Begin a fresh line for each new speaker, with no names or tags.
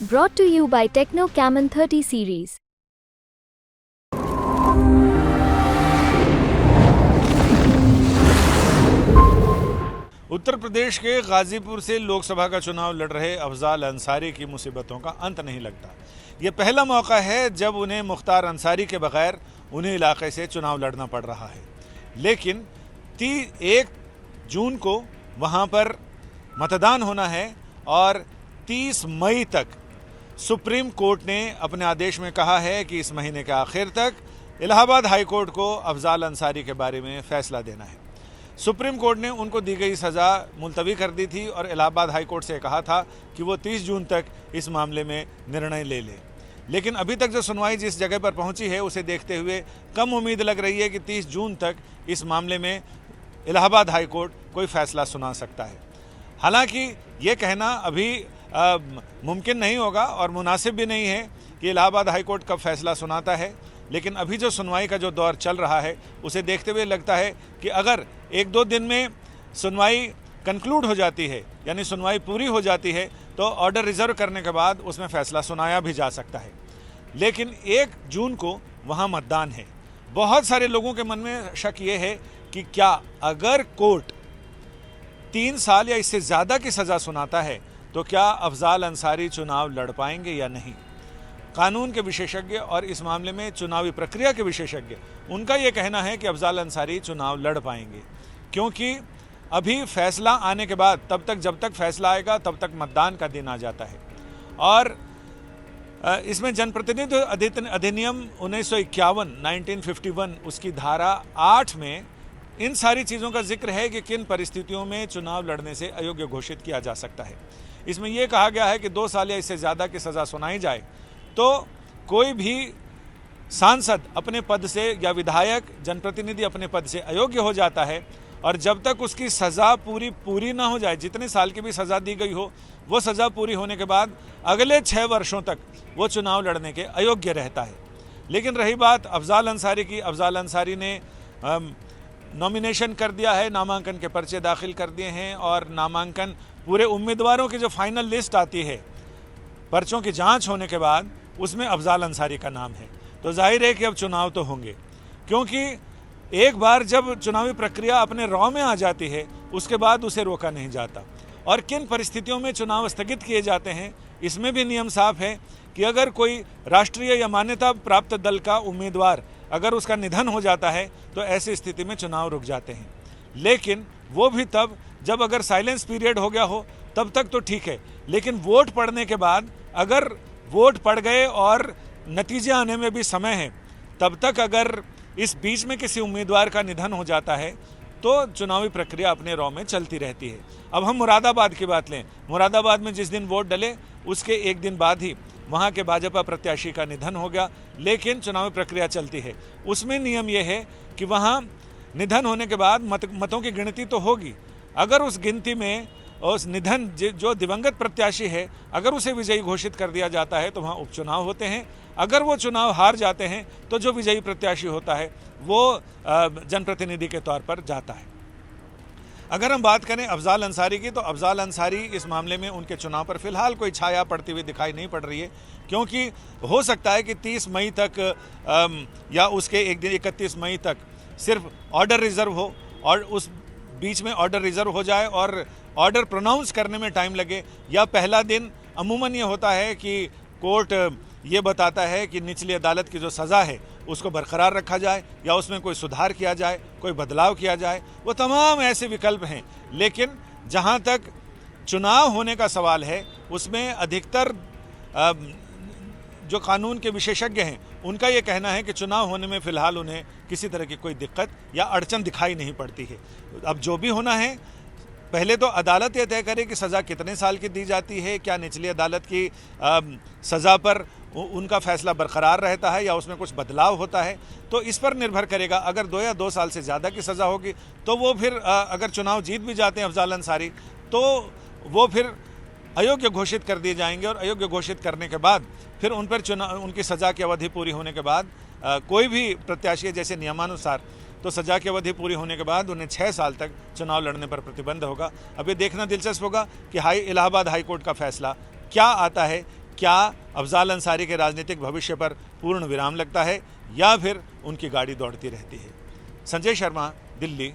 Brought to you by Techno Camon 30 series.
Uttar Pradesh के गाजीपुर से लोकसभा का चुनाव लड़ रहे अफजाल अंसारी की मुसीबतों का अंत नहीं लगता। ये पहला मौका है जब उन्हें मुख्तार अंसारी के बगैर उन्हीं इलाके से चुनाव लड़ना पड़ रहा है। लेकिन 1 जून को वहाँ पर मतदान होना है और 30 मई तक सुप्रीम कोर्ट ने अपने आदेश में कहा है कि इस महीने के आखिर तक इलाहाबाद हाई कोर्ट को अफजाल अंसारी के बारे में फैसला देना है। सुप्रीम कोर्ट ने उनको दी गई सज़ा मुलतवी कर दी थी और इलाहाबाद हाई कोर्ट से कहा था कि वो 30 जून तक इस मामले में निर्णय ले ले। लेकिन अभी तक जो सुनवाई जिस जगह पर पहुंची है उसे देखते हुए कम उम्मीद लग रही है कि 30 जून तक इस मामले में इलाहाबाद हाई कोर्ट कोई फैसला सुना सकता है। हालांकि ये कहना अभी मुमकिन नहीं होगा और मुनासिब भी नहीं है कि इलाहाबाद हाई कोर्ट कब फैसला सुनाता है, लेकिन अभी जो सुनवाई का जो दौर चल रहा है उसे देखते हुए लगता है कि अगर 1-2 दिन में सुनवाई कंक्लूड हो जाती है, यानी सुनवाई पूरी हो जाती है, तो ऑर्डर रिजर्व करने के बाद उसमें फ़ैसला सुनाया भी जा सकता है। लेकिन 1 जून को वहाँ मतदान है। बहुत सारे लोगों के मन में शक ये है कि क्या अगर कोर्ट 3 साल या इससे ज़्यादा की सज़ा सुनाता है तो क्या अफजाल अंसारी चुनाव लड़ पाएंगे या नहीं। कानून के विशेषज्ञ और इस मामले में चुनावी प्रक्रिया के विशेषज्ञ, उनका ये कहना है कि अफजाल अंसारी चुनाव लड़ पाएंगे, क्योंकि अभी फैसला आने के बाद जब तक फैसला आएगा तब तक मतदान का दिन आ जाता है। और इसमें जनप्रतिनिधि अधिनियम 1951 उसकी धारा 8 में इन सारी चीज़ों का जिक्र है कि किन परिस्थितियों में चुनाव लड़ने से अयोग्य घोषित किया जा सकता है। इसमें यह कहा गया है कि 2 साल या इससे ज़्यादा की सज़ा सुनाई जाए तो कोई भी सांसद अपने पद से या विधायक जनप्रतिनिधि अपने पद से अयोग्य हो जाता है, और जब तक उसकी सज़ा पूरी ना हो जाए, जितने साल की भी सज़ा दी गई हो, वो सज़ा पूरी होने के बाद अगले 6 वर्षों तक वो चुनाव लड़ने के अयोग्य रहता है। लेकिन रही बात अफजाल अंसारी की, अफजाल अंसारी ने नॉमिनेशन कर दिया है, नामांकन के पर्चे दाखिल कर दिए हैं और नामांकन पूरे उम्मीदवारों की जो फाइनल लिस्ट आती है पर्चों की जांच होने के बाद उसमें अफजाल अंसारी का नाम है। तो जाहिर है कि अब चुनाव तो होंगे, क्योंकि एक बार जब चुनावी प्रक्रिया अपने रॉ में आ जाती है उसके बाद उसे रोका नहीं जाता। और किन परिस्थितियों में चुनाव स्थगित किए जाते हैं इसमें भी नियम साफ है कि अगर कोई राष्ट्रीय या मान्यता प्राप्त दल का उम्मीदवार अगर उसका निधन हो जाता है तो ऐसी स्थिति में चुनाव रुक जाते हैं। लेकिन वो भी तब जब अगर साइलेंस पीरियड हो गया हो, तब तक तो ठीक है। लेकिन वोट पड़ने के बाद अगर वोट पड़ गए और नतीजे आने में भी समय है, तब तक अगर इस बीच में किसी उम्मीदवार का निधन हो जाता है तो चुनावी प्रक्रिया अपने रॉ में चलती रहती है। अब हम मुरादाबाद की बात लें। मुरादाबाद में जिस दिन वोट डले उसके 1 दिन बाद ही वहाँ के भाजपा प्रत्याशी का निधन हो गया, लेकिन चुनावी प्रक्रिया चलती है। उसमें नियम यह है कि वहाँ निधन होने के बाद मतों की गिनती तो होगी। अगर उस गिनती में उस निधन जो दिवंगत प्रत्याशी है अगर उसे विजयी घोषित कर दिया जाता है तो वहाँ उपचुनाव होते हैं। अगर वो चुनाव हार जाते हैं तो जो विजयी प्रत्याशी होता है वो जनप्रतिनिधि के तौर पर जाता है। अगर हम बात करें अफजाल अंसारी की, तो अफजाल अंसारी इस मामले में उनके चुनाव पर फिलहाल कोई छाया पड़ती हुई दिखाई नहीं पड़ रही है, क्योंकि हो सकता है कि 30 मई तक या उसके एक दिन 31 मई तक सिर्फ ऑर्डर रिजर्व हो और उस बीच में ऑर्डर रिजर्व हो जाए और ऑर्डर प्रोनाउंस करने में टाइम लगे। या पहला दिन अमूमन ये होता है कि कोर्ट ये बताता है कि निचली अदालत की जो सज़ा है उसको बरकरार रखा जाए या उसमें कोई सुधार किया जाए, कोई बदलाव किया जाए। वो तमाम ऐसे विकल्प हैं। लेकिन जहाँ तक चुनाव होने का सवाल है उसमें अधिकतर जो कानून के विशेषज्ञ हैं उनका ये कहना है कि चुनाव होने में फ़िलहाल उन्हें किसी तरह की कोई दिक्कत या अड़चन दिखाई नहीं पड़ती है। अब जो भी होना है, पहले तो अदालत ये तय करे कि सज़ा कितने साल की दी जाती है, क्या निचली अदालत की सज़ा पर उनका फ़ैसला बरकरार रहता है या उसमें कुछ बदलाव होता है। तो इस पर निर्भर करेगा। अगर 2 या 2 साल से ज़्यादा की सज़ा होगी तो वो फिर अगर चुनाव जीत भी जाते हैं अफजाल अंसारी तो वो फिर अयोग्य घोषित कर दिए जाएंगे, और अयोग्य घोषित करने के बाद फिर उन पर उनकी सज़ा की अवधि पूरी होने के बाद कोई भी प्रत्याशी जैसे नियमानुसार तो सजा की अवधि पूरी होने के बाद उन्हें 6 साल तक चुनाव लड़ने पर प्रतिबंध होगा। अब ये देखना दिलचस्प होगा कि इलाहाबाद हाई कोर्ट का फैसला क्या आता है, क्या अफजाल अंसारी के राजनीतिक भविष्य पर पूर्ण विराम लगता है या फिर उनकी गाड़ी दौड़ती रहती है? संजय शर्मा, दिल्ली।